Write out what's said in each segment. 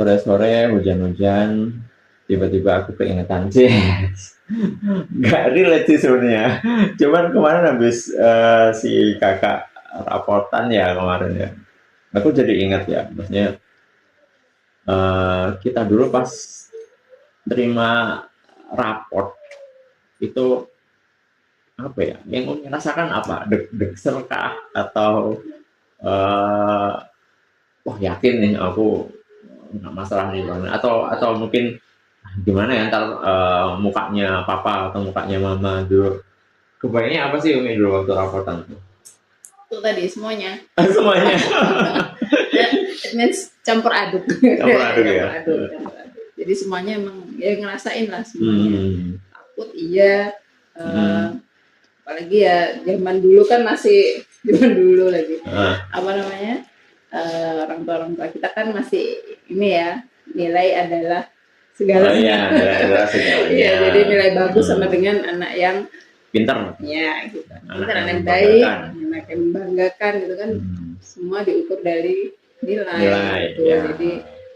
sore-sore hujan-hujan, tiba-tiba aku keingetan sih. Nggak relate sih sebenarnya. Cuman kemarin habis si kakak raportan ya kemarin ya. Aku jadi ingat ya, maksudnya kita dulu pas terima raport itu apa ya? Yang merasakan apa? Deg-deg serkah atau eh wah yakin nih aku nggak masalah nih Bang. Atau mungkin gimana ya ntar mukanya papa atau mukanya mama dulu. Kebayangnya apa sih Umi dulu waktu raportan itu? Itu tadi semuanya. Semuanya. It means campur aduk. Campur aduk ya. Campur aduk. Jadi semuanya emang ya ngerasain lah semuanya. Takut iya. Apalagi ya zaman dulu kan masih zaman dulu lagi. Apa namanya? Orang tua kita kan masih ini ya, nilai adalah segalanya. Oh iya, nilai adalah segalanya. Iya, jadi nilai bagus sama dengan anak yang pintar. Ya, gitu. Pintar, anak yang baik, anak yang membanggakan gitu kan. Semua diukur dari nilai gitu. Ya. Jadi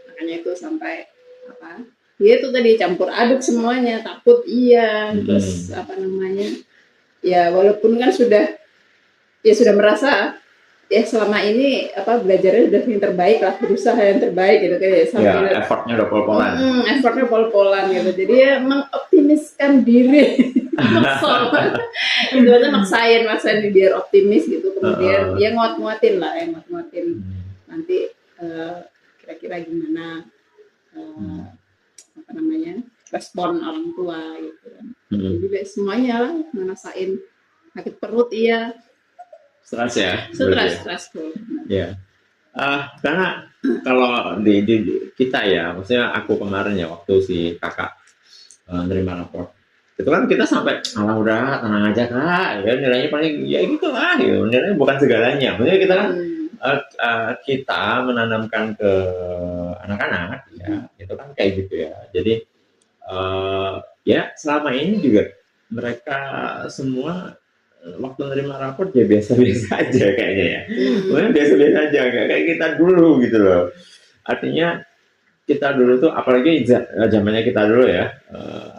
makanya itu sampai apa? Ya itu tadi campur aduk semuanya, takut iya, terus apa namanya? Ya walaupun kan sudah merasa ya selama ini apa belajarnya udah yang terbaik lah, berusaha yang terbaik gitu kayak sambil ya, effortnya udah pol-polan. Effortnya pol-polan gitu. Jadi ya mengoptimiskan diri. Itu maksain biar optimis gitu. Kemudian ya nguat-nguatin lah, nanti kira-kira gimana apa namanya respon orang tua gitu kan. Jadi semuanya lah ngerasain sakit perut iya. Stres ya? Stressful. Ya. Karena kalau di kita ya, maksudnya aku kemarin ya waktu si kakak nerima raport, itu kan kita sampai udah tenang aja kak, ya nilainya paling ya gitu lah, ya, nilainya bukan segalanya. Maksudnya kita kan kita menanamkan ke anak-anak ya, itu kan kayak gitu ya. Jadi ya selama ini juga mereka semua waktu nerima raport ya biasa-biasa aja kayaknya ya. Pokoknya biasa-biasa aja, kayak kita dulu gitu loh. Artinya kita dulu tuh, apalagi zamannya kita dulu ya,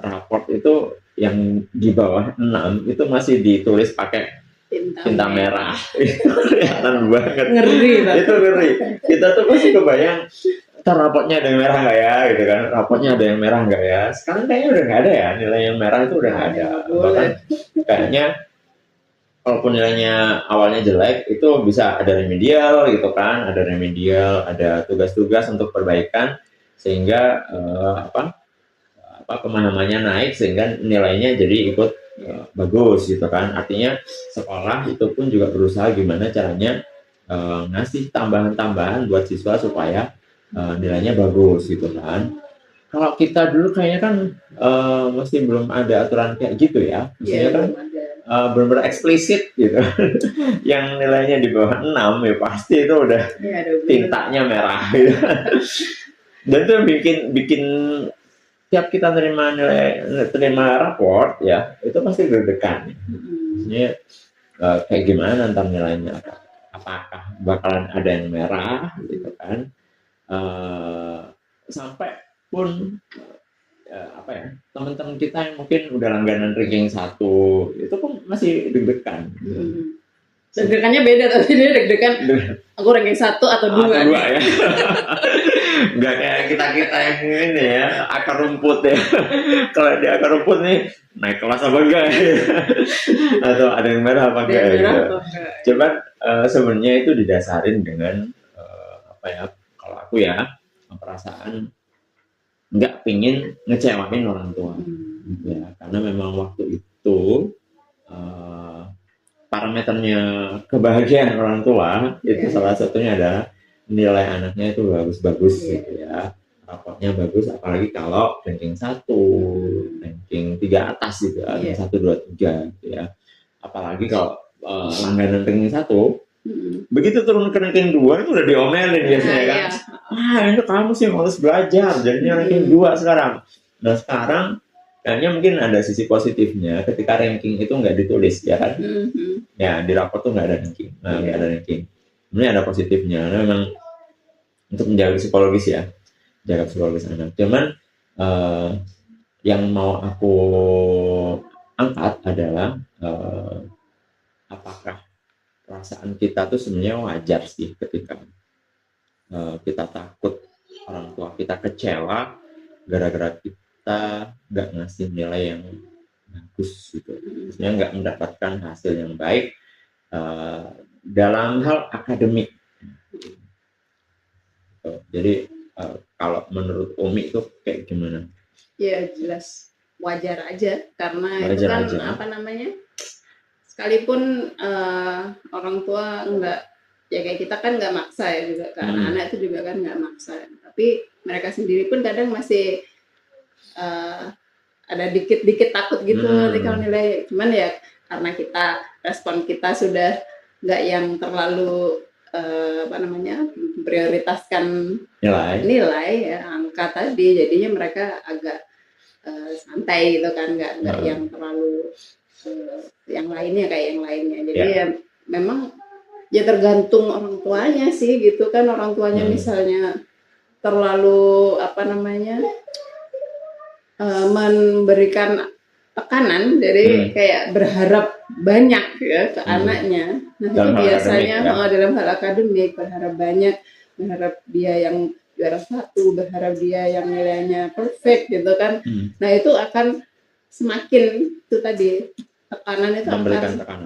raport itu yang di bawah 6 itu masih ditulis pakai tinta merah. Itu kelihatan banget. Ngeri. Itu ngeri. Kita tuh pasti kebayang, rapotnya ada yang merah nggak ya, gitu kan? Rapotnya ada yang merah nggak ya? Sekarang kayaknya udah nggak ada ya, nilai yang merah itu udah nggak ada. Bahkan kayaknya walaupun nilainya awalnya jelek, itu bisa ada remedial gitu kan, ada tugas-tugas untuk perbaikan sehingga pemahamannya naik sehingga nilainya jadi ikut bagus gitu kan. Artinya sekolah itu pun juga berusaha gimana caranya ngasih tambahan-tambahan buat siswa supaya nilainya bagus gitu kan. Kalau kita dulu kayaknya kan masih belum ada aturan kayak gitu ya. Maksudnya kan benar-benar eksplisit gitu. Yang nilainya di bawah 6 ya pasti itu udah tintanya merah gitu. Dan itu bikin tiap kita terima raport ya, itu pasti deg-degan. Maksudnya kayak gimana ntar nilainya, apakah bakalan ada yang merah gitu kan. Sampai pun teman-teman kita yang mungkin udah langganan ranking 1 itu pun masih deg-degan. Deg-degannya beda, tapi dia deg-degan aku ranking 1 atau 2 ya. Nggak kayak kita yang ini ya, akar rumput ya. Kalau di akar rumput nih naik kelas apa enggak ya? Atau ada yang merah apa enggak gitu. Cuman sebenarnya itu didasarin dengan kalau aku ya perasaan nggak pingin ngecewain orang tua gitu ya, karena memang waktu itu parameternya kebahagiaan orang tua itu salah satunya adalah nilai anaknya itu bagus-bagus gitu ya, raportnya bagus, apalagi kalau ranking 1, ranking 3 atas gitu, ranking 1, 2, 3 gitu ya, apalagi kalau langganan ranking 1 begitu turun ke ranking 2 itu udah diomelin biasanya kan. Ini kamu sih males belajar, jadinya ranking 2 sekarang. Nah sekarang kayaknya mungkin ada sisi positifnya ketika ranking itu nggak ditulis ya kan. Ya di raport tuh nggak ada ranking. Nggak ada ranking. Ini ada positifnya, karena memang untuk menjaga psikologis ya. jaga psikologis anak. Cuman yang mau aku angkat adalah apakah perasaan kita tuh sebenarnya wajar sih ketika kita takut orang tua kita kecewa gara-gara kita nggak ngasih nilai yang bagus gitu, maksudnya nggak mendapatkan hasil yang baik dalam hal akademik. Jadi kalau menurut Umi itu kayak gimana? Ya jelas wajar aja, karena wajar itu kan aja. apa namanya, sekalipun orang tua nggak, ya kayak kita kan nggak maksa ya juga ke anak-anak itu juga kan nggak maksa, tapi mereka sendiri pun kadang masih ada dikit-dikit takut gitu kalau nilai. Cuman ya karena kita respon kita sudah nggak yang terlalu apa namanya, prioritaskan nilai ya, angka tadi, jadinya mereka agak santai gitu kan, nggak yang terlalu yang lainnya kayak yang lainnya. Jadi ya memang ya tergantung orang tuanya sih gitu kan. Orang tuanya misalnya terlalu apa namanya, memberikan tekanan, jadi kayak berharap banyak ya ke anaknya. Nah itu biasanya dalam hal akademik, berharap banyak, berharap dia yang juara 1, berharap dia yang nilainya perfect gitu kan. Nah itu akan semakin itu tadi, tekanan itu memberikan akan tekanan,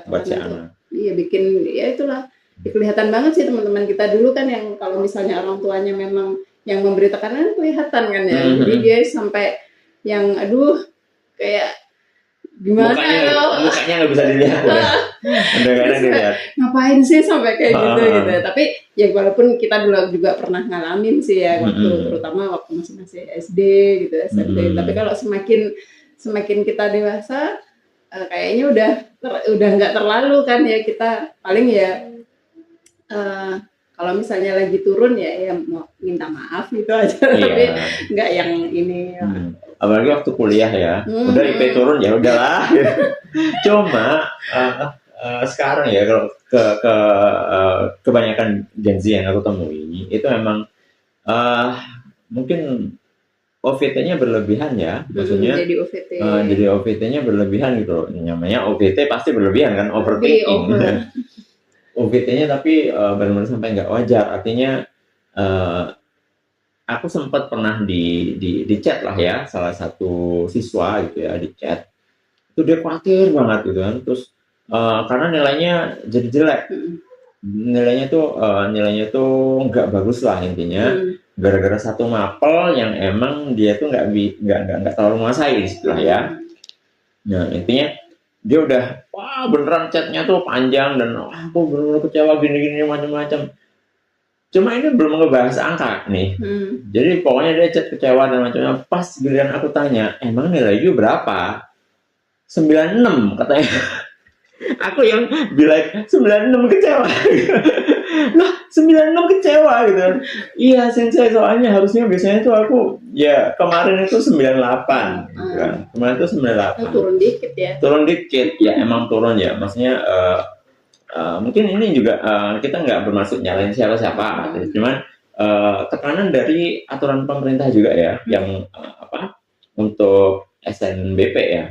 buat si anak. Iya, bikin ya itulah kelihatan banget sih teman-teman kita dulu kan, yang kalau misalnya orang tuanya memang yang memberi tekanan kelihatan kan ya. Jadi dia sampai yang aduh kayak gimana mukanya nggak bisa dilihat kadang-kadang dilihat ngapain sih sampai kayak gitu. Tapi ya walaupun kita dulu juga pernah ngalamin sih ya, waktu terutama waktu masih SD gitu, SMP. Tapi kalau semakin kita dewasa kayaknya udah nggak terlalu kan ya, kita paling ya kalau misalnya lagi turun ya mau minta maaf gitu aja. Tapi nggak yang ini. Apalagi waktu kuliah ya, udah IP turun ya udahlah. Cuma sekarang ya kalau kebanyakan Gen Z yang aku temui itu memang mungkin OVT-nya berlebihan ya, maksudnya jadi OVT-nya berlebihan gitu. Namanya OVT pasti berlebihan kan, overthinking. OVT-nya tapi benar-benar sampai nggak wajar. Artinya aku sempat pernah di chat lah ya, salah satu siswa gitu ya, di chat itu dia khawatir banget gitu kan, terus karena nilainya jadi jelek, nilainya tuh nggak bagus lah intinya, gara-gara satu mapel yang emang dia tuh nggak terlalu menguasai istilah ya. Nah intinya dia udah beneran chatnya tuh panjang dan aku bener-bener kecewa gini-gini macam-macam. Cuma ini belum ngebahas angka nih. Jadi pokoknya dia chat kecewa dan macamnya. Pas giliran aku tanya, emang nilai you berapa? 96 katanya. Aku yang bilang 96 kecewa. Lah 96 kecewa gitu. Iya sensei, soalnya harusnya biasanya tuh aku ya kemarin itu 98 gitu kan. Kemarin itu 98. Turun dikit ya. Turun dikit ya, emang turun ya. Maksudnya mungkin ini juga kita nggak bermaksud nyalain siapa-siapa, cuman tekanan dari aturan pemerintah juga ya, yang untuk SNBP ya.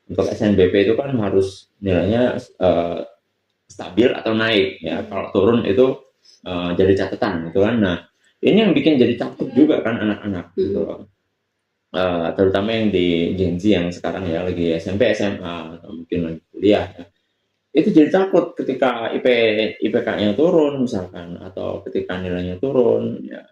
Untuk SNBP itu kan harus nilainya stabil atau naik ya. Kalau turun itu jadi catatan gitu kan. Nah ini yang bikin jadi takut juga kan anak-anak gitu. Terutama yang di Gen Z yang sekarang ya, lagi SMP, SMA atau mungkin lagi kuliah ya. Itu jadi takut ketika IPK-nya turun misalkan, atau ketika nilainya turun ya,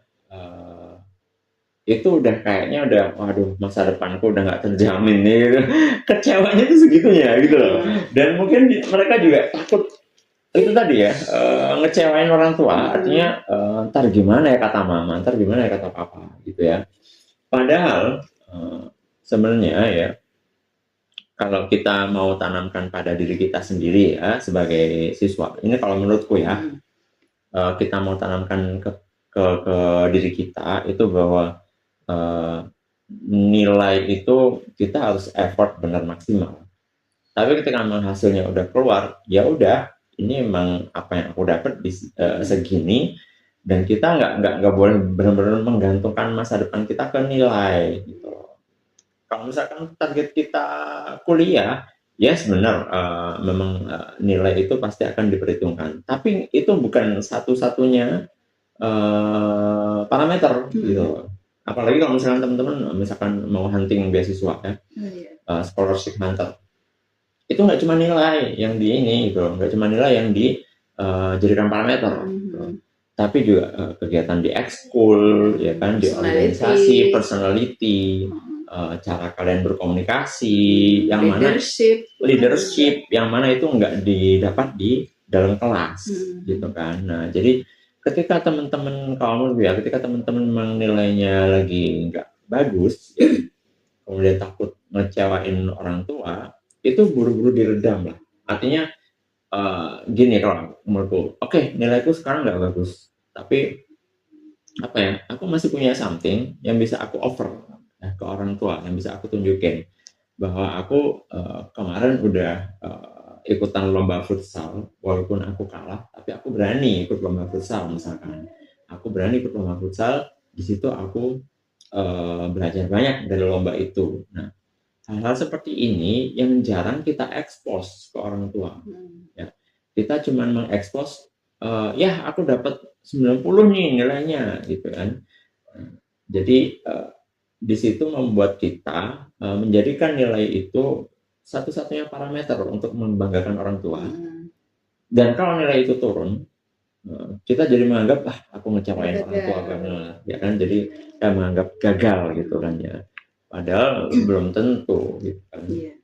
itu udah kayaknya waduh masa depanku udah nggak terjamin nih gitu. Kecewanya itu segitunya gitu loh. Dan mungkin mereka juga takut itu tadi ya, ngecewain orang tua, artinya ntar gimana ya kata mama, ntar gimana ya kata papa gitu ya. Padahal sebenarnya ya, kalau kita mau tanamkan pada diri kita sendiri ya sebagai siswa, ini kalau menurutku ya, kita mau tanamkan ke diri kita itu bahwa nilai itu kita harus effort benar maksimal. Tapi ketika memang hasilnya udah keluar, ya udah ini emang apa yang aku dapat di segini, dan kita nggak boleh benar-benar menggantungkan masa depan kita ke nilai gitu. Kalau misalkan target kita kuliah, yes benar, memang nilai itu pasti akan diperhitungkan. Tapi itu bukan satu-satunya parameter gitu. Apalagi kalau misalkan teman-teman misalkan mau hunting beasiswa ya, scholarship hunter, itu nggak cuma nilai yang di ini gitu, nggak cuma nilai yang dijadikan parameter. Gitu. Tapi juga kegiatan di ekskul, ya kan, di organisasi, personality, cara kalian berkomunikasi, yang leadership, yang mana itu nggak didapat di dalam kelas, gitu kan. Nah, jadi ketika teman-teman ketika teman-teman nilainya lagi nggak bagus, ya, kemudian takut ngecewain orang tua, itu buru-buru diredam lah. Artinya gini kalau menurutku, oke, nilaiku sekarang nggak bagus, tapi apa ya, aku masih punya something yang bisa aku offer ke orang tua, yang bisa aku tunjukin bahwa aku kemarin udah ikutan lomba futsal, walaupun aku kalah, tapi aku berani ikut lomba futsal misalkan. Aku berani ikut lomba futsal, di situ aku belajar banyak dari lomba itu. Nah, hal-hal seperti ini yang jarang kita expose ke orang tua. Ya, kita cuma mengekspos, ya aku dapat 90 nih nilainya, gitu kan. Jadi di situ membuat kita menjadikan nilai itu satu-satunya parameter untuk membanggakan orang tua. Dan kalau nilai itu turun, kita jadi menganggap aku ngecewain orang tua karena, ya kan, jadi kita menganggap gagal gitu kan ya. Padahal belum tentu gitu kan. Iya.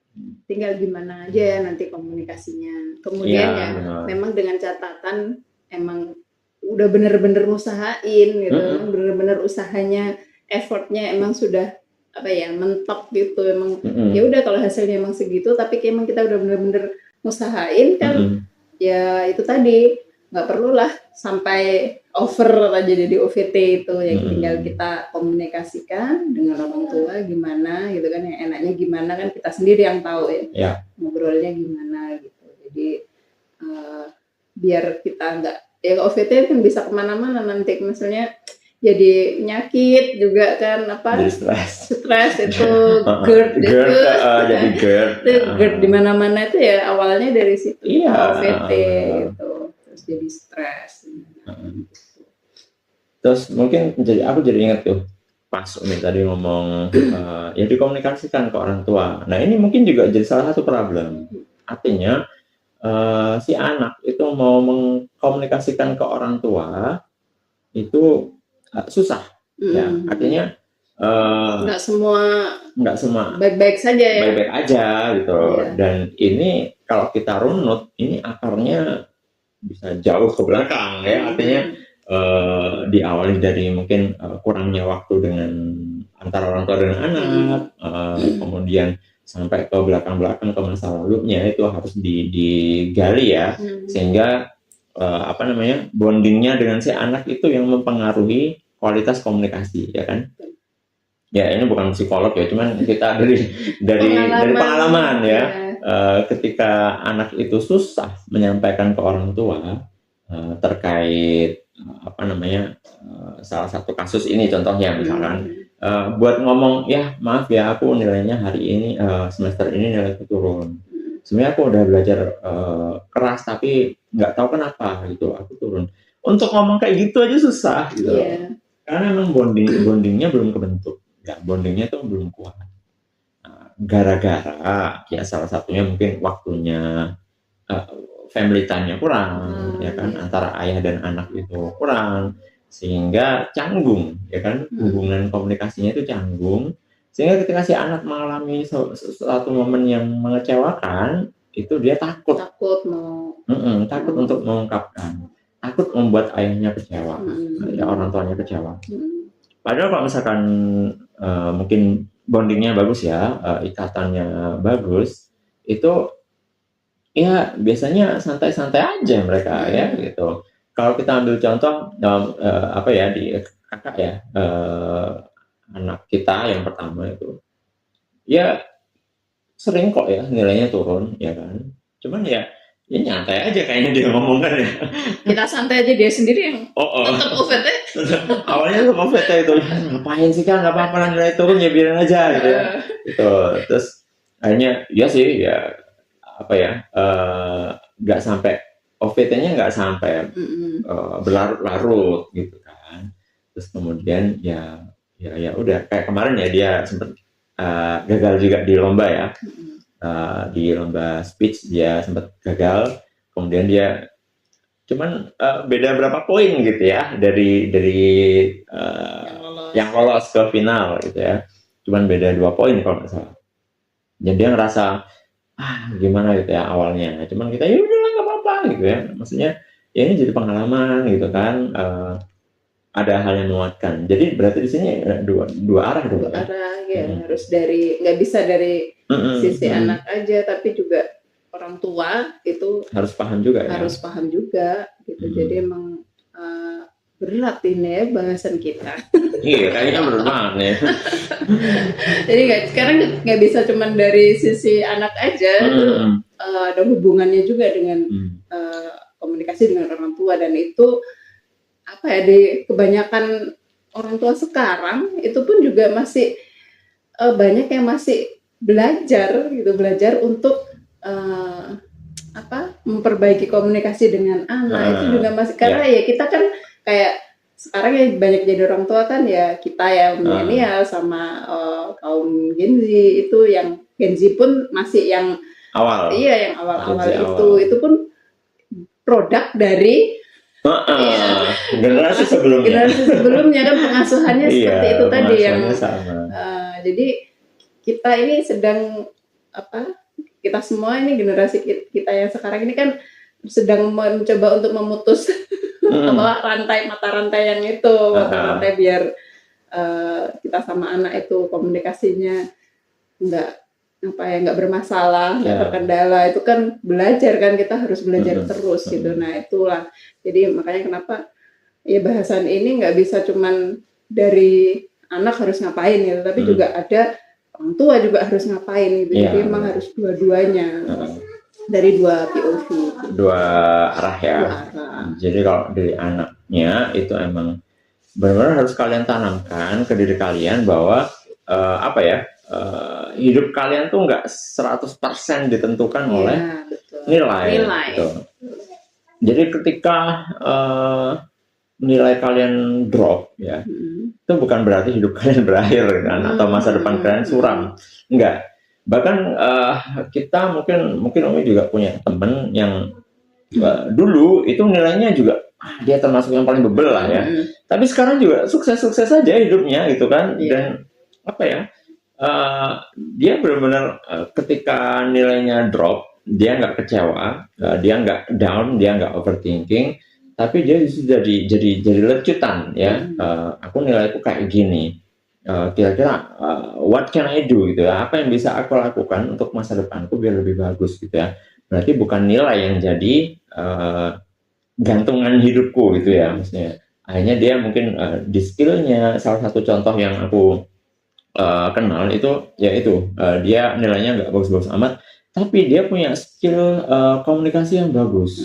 Tinggal gimana aja ya nanti komunikasinya. Kemudian memang dengan catatan emang udah bener-bener ngusahain gitu, bener-bener usahanya, effortnya emang sudah apa ya, mentok gitu, emang ya udah kalau hasilnya emang segitu, tapi emang kita udah bener-bener ngusahain kan, ya itu tadi nggak perlulah sampai over aja jadi OVT itu, ya tinggal kita komunikasikan dengan orang tua gimana gitu kan, yang enaknya gimana kan kita sendiri yang tahu ya. Ngobrolnya gimana gitu. Jadi biar kita nggak, ya OVT kan bisa kemana-mana nanti, misalnya jadi penyakit juga kan, apa, stres itu GERD itu jadi GERD di mana-mana itu ya awalnya dari situ, OVT itu terus jadi stres. Terus mungkin aku jadi ingat tuh pas Umi tadi ngomong ya dikomunikasikan ke orang tua. Nah ini mungkin juga jadi salah satu problem. Artinya si anak itu mau mengkomunikasikan ke orang tua itu susah, ya. Artinya nggak semua baik-baik saja ya. Baik-baik aja gitu. Dan ini kalau kita runut, ini akarnya bisa jauh ke belakang ya. Artinya diawali dari mungkin kurangnya waktu dengan antara orang tua dengan anak, kemudian sampai ke belakang-belakang ke masa lalunya itu harus digali ya, sehingga bondingnya dengan si anak itu yang mempengaruhi kualitas komunikasi, ya kan? Ya ini bukan psikolog ya, cuman kita dari pengalaman ya. Ketika anak itu susah menyampaikan ke orang tua terkait salah satu kasus ini contohnya misalkan buat ngomong, ya maaf ya aku nilainya hari ini semester ini nilaiku turun. Sebenarnya aku udah belajar keras tapi nggak tahu kenapa gitu aku turun. Untuk ngomong kayak gitu aja susah gitu. Karena memang bondingnya belum kebentuk. Ya, bondingnya tuh belum kuat. Gara-gara ya salah satunya mungkin waktunya family time-nya kurang, ya kan, antara ayah dan anak itu kurang, sehingga canggung, ya kan, hubungan komunikasinya itu canggung, sehingga ketika si anak mengalami suatu momen yang mengecewakan, itu dia takut untuk mengungkapkan, takut membuat ayahnya kecewa, ya orang tuanya kecewa. Padahal kalau misalkan mungkin bondingnya bagus ya, ikatannya bagus, itu ya biasanya santai-santai aja mereka ya gitu. Kalau kita ambil contoh di kakak ya, anak kita yang pertama itu, ya sering kok ya nilainya turun, ya kan. Cuman ya Ya nyantai aja kayaknya dia ngomong kan ya. Kita santai aja, dia sendiri yang Oh, tetap OVT. awalnya tuh COVID itu, "Ya, ngapain sih kan, nggak apa-apa lah nilai turun ya biarin aja gitu ya. Gitu. Terus akhirnya ya sih ya apa ya nggak sampai OVT-nya nggak sampai berlarut-larut gitu kan. Terus kemudian ya udah kayak kemarin ya dia sempat gagal juga di lomba ya. Di lomba speech dia sempat gagal, kemudian dia cuman beda berapa poin gitu ya dari yang lolos ke final gitu ya, cuman beda 2 poin kalau nggak salah. Jadi dia ngerasa gimana gitu ya awalnya, cuman kita ya udahlah nggak apa-apa gitu ya, maksudnya ya ini jadi pengalaman gitu kan. Ada hal yang menguatkan. Jadi berarti di sini dua arah dong. Dua arah ya, harus dari, nggak bisa dari sisi anak aja, tapi juga orang tua itu harus paham juga harus paham juga gitu. Jadi emang berat ini ya bahasan kita. Iya, kayaknya berat banget nih. Jadi sekarang nggak bisa cuman dari sisi anak aja, ada hubungannya juga dengan komunikasi dengan orang tua, dan itu apa ya, di kebanyakan orang tua sekarang itu pun juga masih banyak yang masih belajar untuk memperbaiki komunikasi dengan anak. Itu juga masih, karena ya kita kan kayak sekarang ya banyak jadi orang tua kan ya, kita ya milenial sama kaum Gen Z, itu yang Gen Z pun masih yang awal. Iya, yang awal-awal itu pun produk dari generasi sebelumnya kan pengasuhannya seperti itu tadi yang jadi kita ini sedang kita semua ini generasi kita yang sekarang ini kan sedang mencoba untuk memutus mata rantai yang itu, mata rantai biar kita sama anak itu komunikasinya nggak bermasalah, nggak terkendala. Itu kan belajar kan, kita harus belajar terus gitu. Nah itulah, jadi makanya kenapa ya bahasan ini nggak bisa cuman dari anak harus ngapain gitu, tapi juga ada orang tua juga harus ngapain gitu. Jadi emang harus dua-duanya dari dua POV, dua arah ya. Jadi kalau dari anaknya itu emang benar-benar harus kalian tanamkan ke diri kalian bahwa hidup kalian tuh nggak 100% ditentukan oleh nilai. Gitu. Jadi ketika nilai kalian drop ya, itu bukan berarti hidup kalian berakhir kan, atau masa depan kalian suram. Enggak. Bahkan kita mungkin Umi juga punya temen yang dulu itu nilainya juga dia termasuk yang paling bebel lah ya. Tapi sekarang juga sukses saja hidupnya gitu kan. Dan dia benar-benar ketika nilainya drop, dia nggak kecewa, dia nggak down, dia nggak overthinking, tapi dia jadi lecutan ya. Aku nilaiku kayak gini, kira-kira what can I do gitu ya, apa yang bisa aku lakukan untuk masa depanku biar lebih bagus gitu ya. Berarti bukan nilai yang jadi gantungan hidupku gitu ya, maksudnya. Akhirnya dia mungkin di skillnya, salah satu contoh yang aku kenal itu yaitu dia nilainya nggak bagus-bagus amat, tapi dia punya skill komunikasi yang bagus.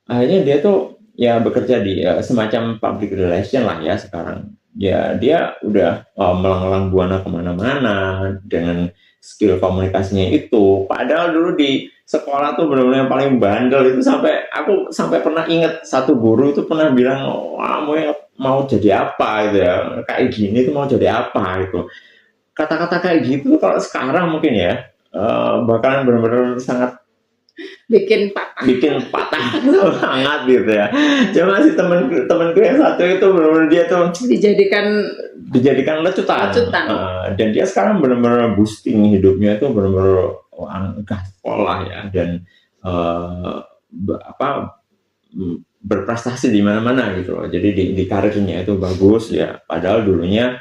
Akhirnya dia tuh ya bekerja di semacam public relation lah ya sekarang. Ya dia udah melanglang buana kemana-mana dengan skill komunikasinya itu. Padahal dulu di sekolah tuh benar-benar yang paling bandel itu, aku sampai pernah inget satu guru itu pernah bilang, wah mau jadi apa gitu ya, kayak gini tuh mau jadi apa gitu. Kata-kata kayak gitu kalau sekarang mungkin ya bakalan benar-benar sangat bikin patah sangat gitu ya. Cuma si temenku yang satu itu benar-benar dia tuh dijadikan lecutan. Dan dia sekarang benar-benar boosting hidupnya itu, benar-benar gaspol lah ya, dan berprestasi di mana-mana gitu loh. Jadi di karirnya itu bagus ya. Padahal dulunya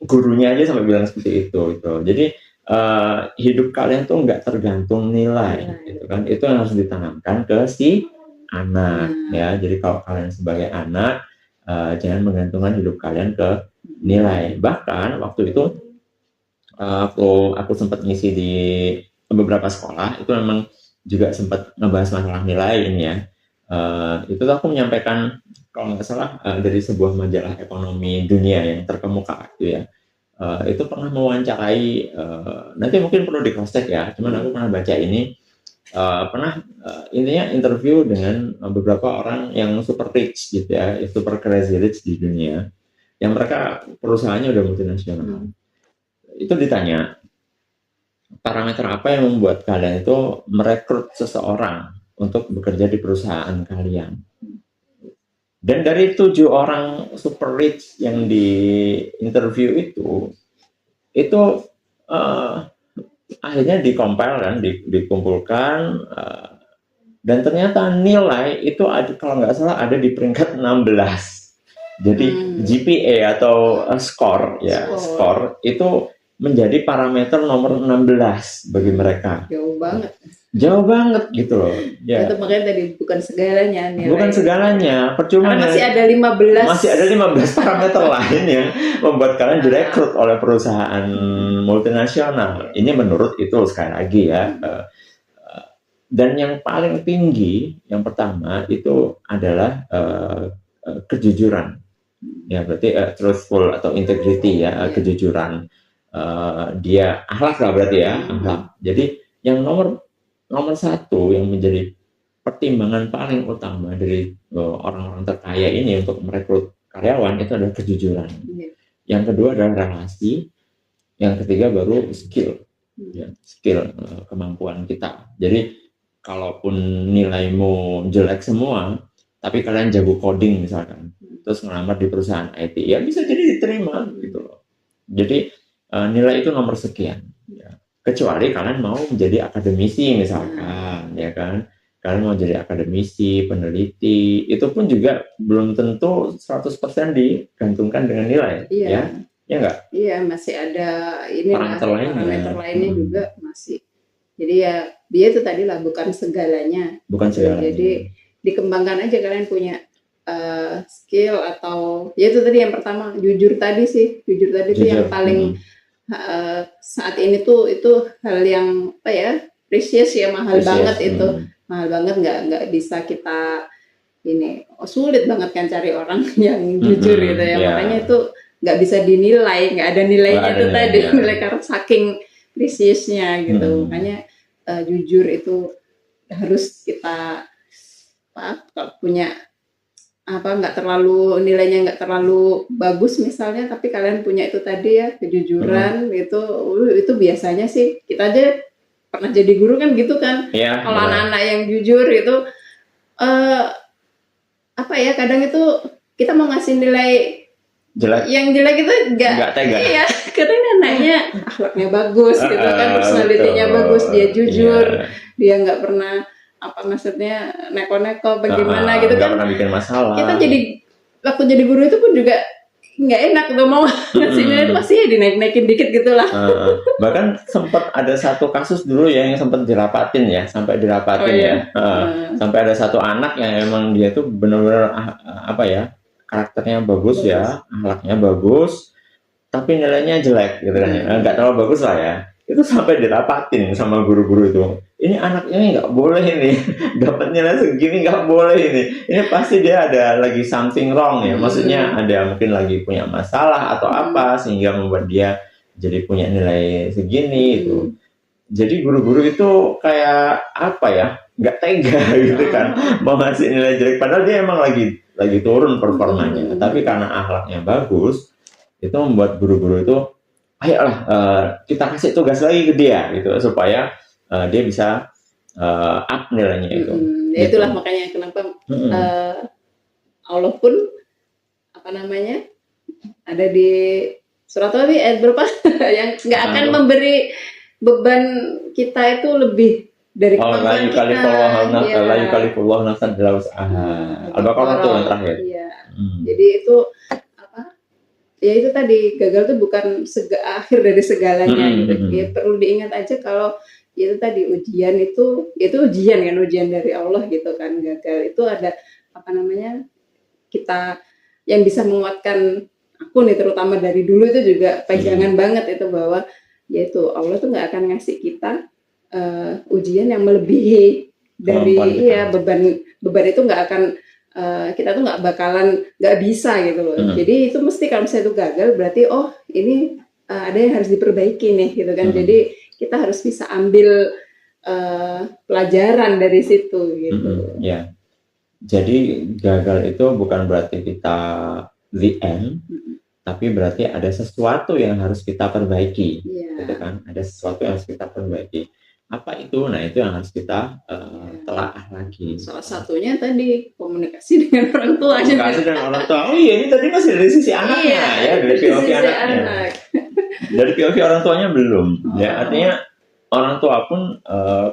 gurunya aja sampai bilang seperti itu gitu. Jadi hidup kalian tuh nggak tergantung nilai gitu kan. Itu yang harus ditanamkan ke si anak ya. Jadi kalau kalian sebagai anak jangan menggantungkan hidup kalian ke nilai. Bahkan waktu itu aku sempat ngisi di beberapa sekolah, itu memang juga sempat ngebahas masalah nilai ini ya. Itu tuh aku menyampaikan kalau nggak salah dari sebuah majalah ekonomi dunia yang terkemuka gitu ya. Itu pernah mewawancarai, nanti mungkin perlu di cross check ya, cuman aku pernah baca ini, pernah intinya interview dengan beberapa orang yang super rich gitu ya, super crazy rich di dunia, yang mereka perusahaannya udah multinasional. Itu ditanya, parameter apa yang membuat kalian itu merekrut seseorang untuk bekerja di perusahaan kalian? Dan dari 7 orang super rich yang di interview itu akhirnya dikompil kan, dikumpulkan, dan ternyata nilai itu ada, kalau nggak salah ada di peringkat 16. Jadi GPA atau skor ya, skor itu menjadi parameter nomor 16 bagi mereka. Jauh banget gitu loh. Ya. Itu makanya tadi bukan segalanya nilai. Bukan segalanya, percuma masih ada 15. Masih ada 15 parameter lain yang membuat kalian direkrut oleh perusahaan multinasional. Ini menurut itu sekali lagi ya. Dan yang paling tinggi, yang pertama itu adalah kejujuran. Ya berarti truthful atau integrity ya, kejujuran. Dia akhlak lah berarti ya, akhlak. Jadi yang nomor satu yang menjadi pertimbangan paling utama dari orang-orang terkaya ini untuk merekrut karyawan itu adalah kejujuran. Yang kedua adalah relasi. Yang ketiga baru skill, ya, skill, kemampuan kita. Jadi kalaupun nilaimu jelek semua, tapi kalian jago coding misalkan, terus ngelamar di perusahaan IT, ya bisa jadi diterima gitu loh. Jadi nilai itu nomor sekian. Ya. Kecuali kalian mau menjadi akademisi misalkan, ya kan? Kalian mau jadi akademisi, peneliti, itu pun juga belum tentu 100% digantungkan dengan nilai, ya? Ya enggak? Iya, masih ada ini parameter lainnya juga masih. Jadi ya dia itu tadi lah, bukan segalanya. Bukan segalanya. Jadi dikembangkan aja kalian punya skill atau ya itu tadi yang pertama jujur tadi itu yang paling saat ini tuh itu hal yang apa ya, precious ya, mahal banget itu. Mahal banget, nggak bisa kita ini, sulit banget kan cari orang yang jujur gitu ya. Makanya itu nggak bisa dinilai, nggak ada nilainya itu tadi, nilai karena saking preciousnya gitu. Makanya jujur itu harus kita punya nggak terlalu nilainya nggak terlalu bagus misalnya, tapi kalian punya itu tadi ya, kejujuran itu biasanya sih kita aja pernah jadi guru kan gitu kan ya, kalau anak-anak yang jujur itu kadang itu kita mau ngasih nilai jelek, yang jelek itu nggak tega ya, karena anaknya akhlaknya bagus gitu kan, personalitinya bagus, dia jujur, dia nggak pernah maksudnya neko-neko bagaimana gitu kan, pernah bikin masalah. Kita jadi waktu jadi guru itu pun juga nggak enak tuh, mau ngasihnya itu pasti ya dinaik-naikin dikit gitulah. Bahkan sempat ada satu kasus dulu ya yang sempat dirapatin ya, sampai dirapatin sampai ada satu anak yang emang dia tuh benar-benar karakternya bagus ya, akhlaknya bagus, tapi nilainya jelek gitu kan, nggak terlalu bagus lah ya. Itu sampai dirapatin sama guru-guru itu. Ini anaknya nggak boleh ini, dapat nilai segini nggak boleh ini. Ini pasti dia ada lagi something wrong ya. Maksudnya ada mungkin lagi punya masalah atau apa sehingga membuat dia jadi punya nilai segini itu. Jadi guru-guru itu kayak nggak tega gitu kan, mau ngasih nilai jelek. Padahal dia emang lagi turun performanya. Tapi karena akhlaknya bagus, itu membuat guru-guru itu ayolah kita kasih tugas lagi ke dia gitu supaya dia bisa up nilainya itu. Ya itulah makanya kenapa Allah pun ada di surat Al-Baqarah ayat berapa yang nggak akan memberi beban kita itu lebih dari kemampuan kita. La yukallifullahu nafsan illa wus'aha. Al-Baqarah itu yang terakhir. Iya. Jadi itu ya itu tadi, gagal tuh bukan akhir dari segalanya gitu. Ya perlu diingat aja kalau itu tadi ujian itu ujian kan, ujian dari Allah gitu kan. Gagal itu ada kita yang bisa menguatkan aku nih, terutama dari dulu itu juga pegangan banget itu, bahwa yaitu Allah tuh nggak akan ngasih kita ujian yang melebihi dari Kemampuan kita. beban itu nggak akan kita tuh nggak bisa gitu loh. Jadi itu mesti kalau misalnya itu gagal berarti oh ini ada yang harus diperbaiki nih gitu kan. Jadi kita harus bisa ambil pelajaran dari situ gitu. Ya. Jadi gagal itu bukan berarti kita the end, tapi berarti ada sesuatu yang harus kita perbaiki, gitu kan? Ada sesuatu yang harus kita perbaiki. Apa itu? Nah itu yang harus kita telaah lagi. Salah satunya tadi komunikasi dengan orang tua. Komunikasi dengan orang tua. Oh iya, ini tadi masih dari sisi anaknya ya, dari POV anaknya. Dari POV orang tuanya belum. Ya artinya orang tua pun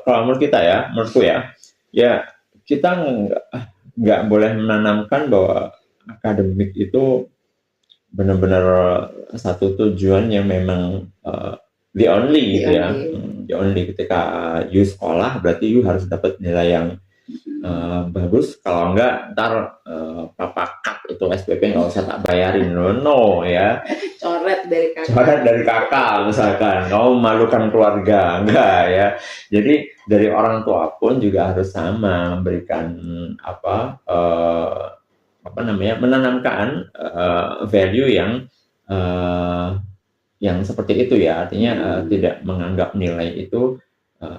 kalau menurut kita ya, menurutku ya kita nggak boleh menanamkan bahwa akademik itu benar-benar satu tujuan yang memang the only gitu ya. The only ketika you sekolah berarti you harus dapat nilai yang bagus. Kalau enggak ntar papa cut itu SPP nggak usah tak bayarin. No ya. Coret dari kakak misalkan. Kamu memalukan keluarga enggak ya. Jadi dari orang tua pun juga harus sama memberikan menanamkan value yang seperti itu ya, artinya tidak menganggap nilai itu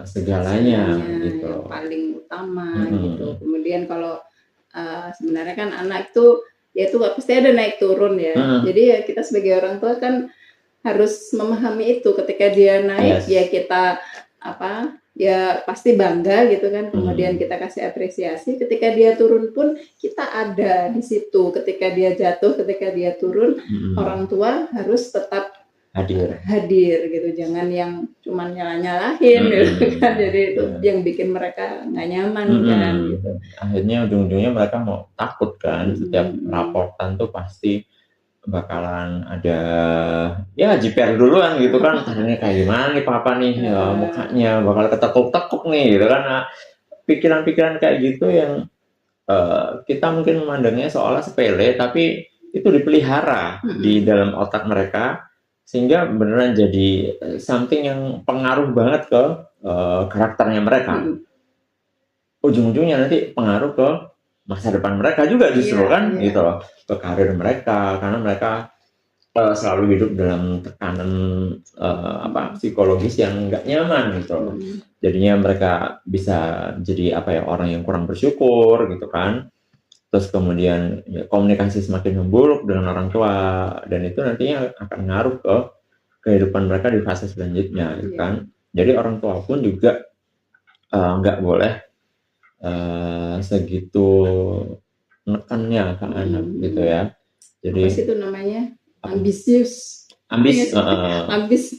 segalanya gitu yang paling utama gitu. Kemudian kalau sebenarnya kan anak itu ya itu pasti ada naik turun ya. Jadi ya kita sebagai orang tua kan harus memahami itu. Ketika dia naik ya kita ya pasti bangga gitu kan. Kemudian kita kasih apresiasi. Ketika dia turun pun kita ada di situ. Ketika dia jatuh, ketika dia turun, orang tua harus tetap hadir gitu, jangan yang cuman nyala-nyalahin gitu kan. Jadi itu yang bikin mereka nggak nyaman kan gitu. Akhirnya ujung-ujungnya mereka mau takut kan. Setiap raportan tuh pasti bakalan ada ya jiper duluan gitu kan. Tadinya kayak gimana nih papa nih mukanya bakal ketekuk-tekuk nih gitu kan. Nah, pikiran-pikiran kayak gitu yang kita mungkin memandangnya seolah sepele tapi itu dipelihara di dalam otak mereka sehingga beneran jadi something yang pengaruh banget ke karakternya mereka. Ujung-ujungnya nanti pengaruh ke masa depan mereka juga justru gitu loh, ke karir mereka karena mereka selalu hidup dalam tekanan psikologis yang nggak nyaman gitu loh. Jadinya mereka bisa jadi orang yang kurang bersyukur gitu kan. Terus kemudian ya, komunikasi semakin memburuk dengan orang tua dan itu nantinya akan ngaruh ke kehidupan mereka di fase selanjutnya gitu kan. Jadi orang tua pun juga nggak boleh segitu nekannya ke anak gitu ya. Jadi apa sih itu namanya? Ambisius. Ambis.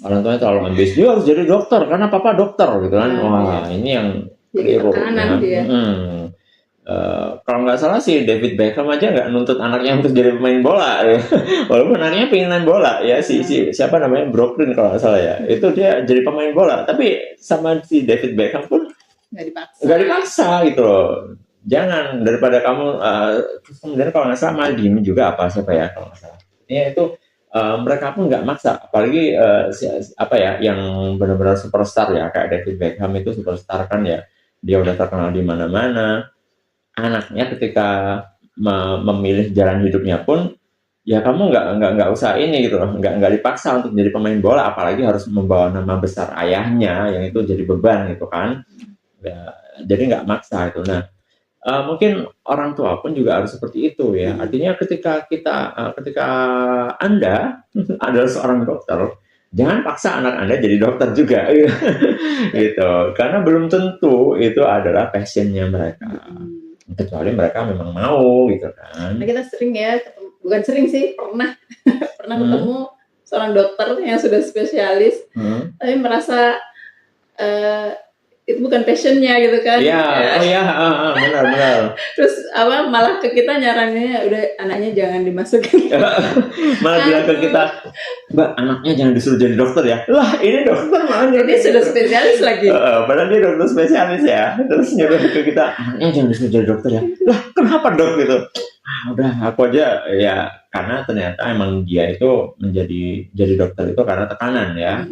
Orang tuanya terlalu ambis. Dia harus jadi dokter karena papa dokter gitu kan. Wah, ini yang keliru ya. Kalau nggak salah sih David Beckham aja nggak nuntut anaknya untuk jadi pemain bola ya. Walaupun anaknya pengen main bola ya, siapa namanya Brooklyn kalau nggak salah ya, itu dia jadi pemain bola tapi sama si David Beckham pun nggak dipaksa gitu loh. Jangan, daripada kamu kemudian kalau nggak salah Maldini juga siapa ya kalau nggak salah ya, itu mereka pun nggak maksa, apalagi yang benar-benar superstar ya kayak David Beckham itu superstar kan ya, dia udah terkenal di mana-mana. Anaknya ketika memilih jalan hidupnya pun ya kamu nggak usah ini gitu loh, nggak dipaksa untuk jadi pemain bola, apalagi harus membawa nama besar ayahnya yang itu jadi beban gitu kan ya, jadi nggak maksa itu. Nah mungkin orang tua pun juga harus seperti itu ya, artinya ketika Anda adalah seorang dokter, jangan paksa anak Anda jadi dokter juga gitu, karena belum tentu itu adalah passionnya mereka. Kecuali mereka memang mau gitu kan. Nah, kita sering ya, bukan sering sih, pernah ketemu seorang dokter yang sudah spesialis, tapi merasa itu bukan passionnya gitu kan. Benar. Terus malah ke kita nyarannya udah anaknya jangan dimasukin. Malah bilang ke kita, Mbak, anaknya jangan disuruh jadi dokter ya. Lah, ini dokter malah jadi sudah spesialis lagi. Padahal dia dokter spesialis ya. Terus nyuruh ke kita, anaknya jangan disuruh jadi dokter ya. Lah, kenapa dok gitu? Udah aku aja ya, karena ternyata emang dia itu jadi dokter itu karena tekanan ya.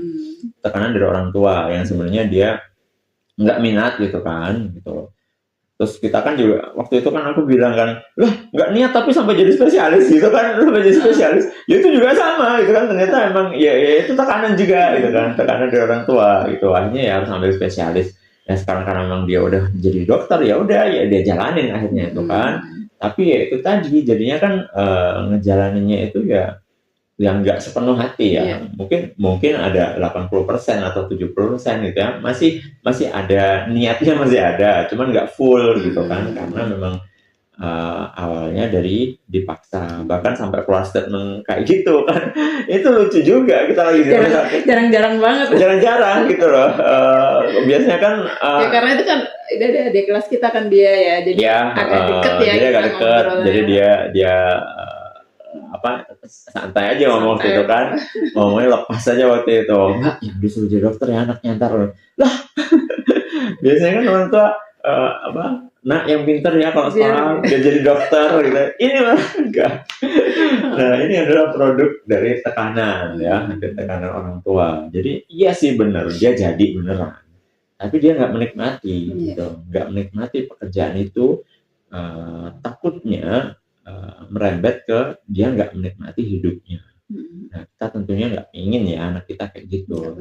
Tekanan dari orang tua yang sebenarnya dia nggak minat gitu kan gitu. Terus kita kan juga waktu itu kan aku bilang kan, lah nggak niat tapi sampai jadi spesialis gitu kan, sampai jadi spesialis. Ya itu juga sama gitu kan, ternyata emang ya itu tekanan juga gitu kan, tekanan dari orang tua gitu. Akhirnya ya harus ambil spesialis. Ya sekarang karena memang dia udah jadi dokter ya udah ya dia jalanin akhirnya itu kan. Tapi ya itu tadi jadinya kan ngejalaninnya itu ya yang nggak sepenuh hati ya. Mungkin ada 80% atau 70% gitu ya. Masih ada niatnya, masih ada, cuman nggak full gitu kan, karena memang awalnya dari dipaksa, bahkan sampai keluar statement kayak gitu kan. Itu lucu juga, kita lagi jarang-jarang banget, jarang-jarang gitu loh. Biasanya kan ya karena itu kan di kelas kita kan dia ya, jadi agak deket ya, jadi agak deket, jadi dia apa santai aja ngomong gitu kan, ngomongnya lepas aja waktu itu. Enggak, yang disuruh jadi dokter ya anaknya ntar lah. Biasanya kan orang tua apa, nak yang pintar ya kalau sekolah dia jadi dokter gitu. Ini mah enggak. Nah ini adalah produk dari tekanan ya, dari tekanan orang tua. Jadi iya sih benar, dia jadi beneran, tapi dia nggak menikmati gitu, nggak menikmati pekerjaan itu. Takutnya merembet ke dia nggak menikmati hidupnya. Nah, kita tentunya nggak ingin ya anak kita kayak gitu.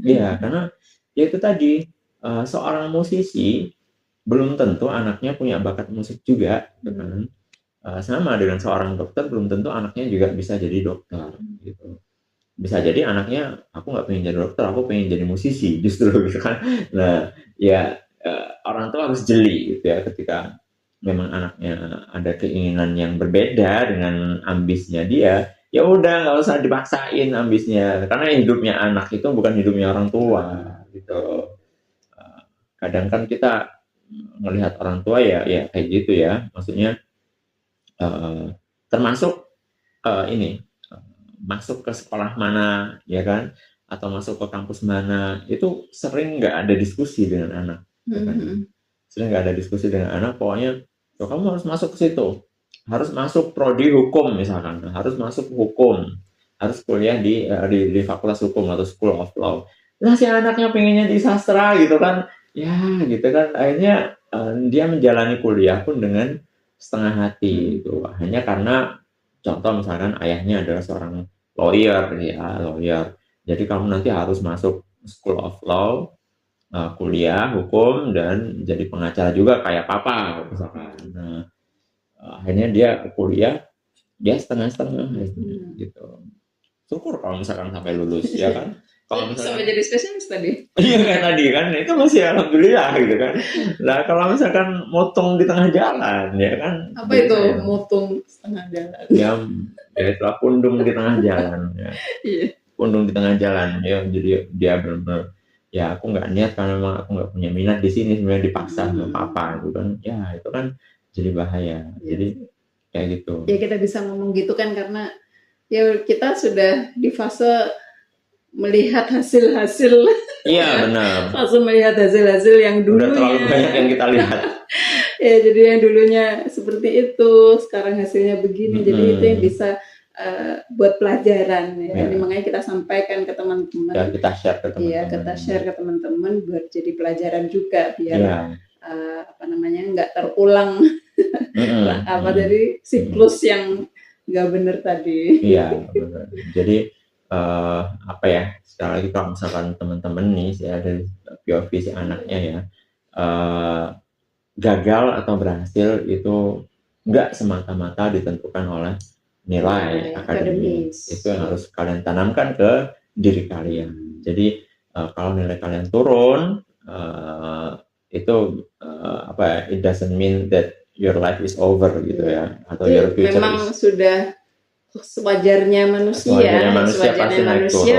Ya, karena ya itu tadi seorang musisi belum tentu anaknya punya bakat musik juga, kan? Sama dengan seorang dokter belum tentu anaknya juga bisa jadi dokter, gitu. Bisa jadi anaknya aku nggak pengen jadi dokter, aku pengen jadi musisi justru gitu kan. Nah, ya orang tua harus jeli gitu ya ketika memang anaknya ada keinginan yang berbeda dengan ambisnya dia, ya udah nggak usah dipaksain ambisnya, karena hidupnya anak itu bukan hidupnya orang tua gitu. Kadang kan kita melihat orang tua ya kayak gitu ya, maksudnya termasuk ini masuk ke sekolah mana ya kan, atau masuk ke kampus mana, itu sering nggak ada diskusi dengan anak, ya kan? Sering nggak ada diskusi dengan anak, pokoknya so, kamu harus masuk ke situ, harus masuk prodi hukum misalkan, harus masuk hukum, harus kuliah di fakultas hukum atau school of law. Nah si anaknya pengennya di sastra gitu kan, ya gitu kan, akhirnya dia menjalani kuliah pun dengan setengah hati itu, hanya karena contoh misalkan ayahnya adalah seorang lawyer ya, lawyer. Jadi kamu nanti harus masuk school of law, kuliah hukum dan jadi pengacara juga kayak papa misalkan. Nah, akhirnya dia kuliah dia setengah-setengah gitu. Syukur kalau misalkan sampai lulus ya kan. Kalau misalkan sampai jadi spesialis tadi. Iya kayak tadi kan, itu masih alhamdulillah gitu kan. Nah kalau misalkan motong di tengah jalan ya kan. Apa itu ya, motong setengah jalan? Ya itu pundung di tengah jalan ya. Pundung di tengah jalan ya, jadi dia benar-benar ya aku nggak niat karena memang aku nggak punya minat di sini, sebenarnya dipaksa sama papa gitu kan, ya itu kan jadi bahaya. Jadi kayak gitu ya, kita bisa ngomong gitu kan karena ya kita sudah di fase melihat hasil-hasil. Iya benar, fase melihat hasil-hasil yang dulunya udah terlalu banyak yang kita lihat. Ya jadi yang dulunya seperti itu sekarang hasilnya begini, jadi itu yang bisa buat pelajaran ya. Jadi makanya kita sampaikan ke teman-teman. Ya, kita share ke teman-teman. Iya, kita share ke teman-teman buat jadi pelajaran juga biar apa namanya nggak terulang dari siklus yang nggak benar tadi. Iya, benar. Jadi apa ya? Sekali lagi kalau misalkan teman-teman nih ya dari POV si anaknya ya, gagal atau berhasil itu nggak semata-mata ditentukan oleh nilai akademis. Itu yang harus kalian tanamkan ke diri kalian. Jadi kalau nilai kalian turun, itu apa ya, it doesn't mean that your life is over gitu ya, atau your future memang sudah sewajarnya manusia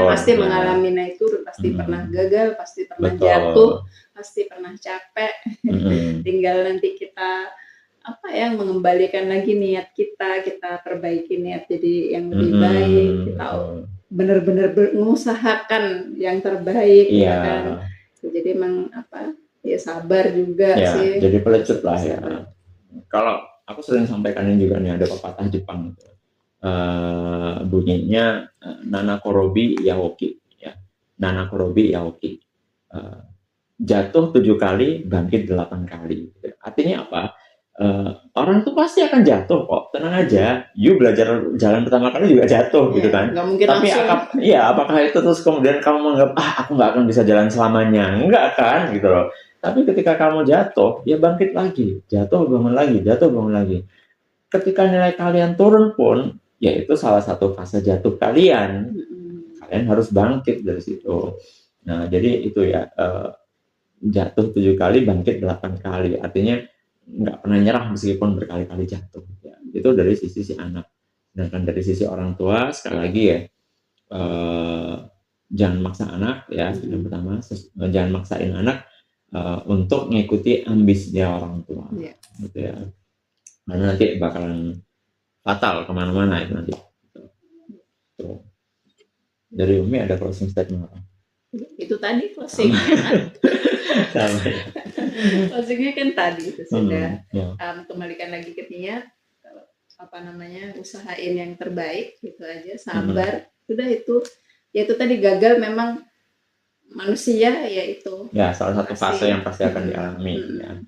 pasti mengalami naik turun, pasti pernah gagal, pasti pernah jatuh, pasti pernah capek. Tinggal nanti kita apa ya, mengembalikan lagi niat kita perbaiki niat jadi yang lebih baik, kita benar-benar mengusahakan yang terbaik ya kan. Jadi emang apa ya, sabar juga ya, sih, jadi pelecut lah ya. Kalau aku sering sampaikan juga nih, ada pepatah Jepang gitu. Bunyinya Nana Korobi Yaoki ya. Nana Korobi Yaoki. jatuh 7 kali, bangkit 8 kali. Artinya apa? Orang tuh pasti akan jatuh kok, tenang aja. You belajar jalan pertama kali juga jatuh gitu kan. Nggak mungkin Tapi langsung. apakah itu terus kemudian kamu menganggap aku nggak akan bisa jalan selamanya? Enggak kan gitu loh. Tapi ketika kamu jatuh, ya bangkit lagi, jatuh bangun lagi, jatuh bangun lagi. Ketika nilai kalian turun pun, ya itu salah satu fase jatuh kalian. Kalian harus bangkit dari situ. Nah, jadi itu ya, jatuh 7 kali, bangkit 8 kali. Artinya nggak pernah nyerah meskipun berkali-kali jatuh. Ya, itu dari sisi si anak. Sedangkan dari sisi orang tua, sekali lagi ya, jangan maksa anak ya. Yang pertama, jangan maksain anak untuk mengikuti ambisinya orang tua. Gitu ya. Karena nanti bakalan fatal kemana-mana itu nanti. Tuh. Dari Umi ada closing statement apa? Itu tadi closing. Sama. Closingnya kan tadi itu sudah kembalikan lagi ke niat, usahain yang terbaik gitu aja, sabar. Sudah itu, ya itu tadi gagal memang manusia ya itu. Ya salah satu fase yang pasti akan dialami. Ya.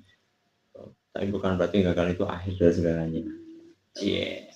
Tapi bukan berarti gagal itu akhir dari segalanya. Yeah.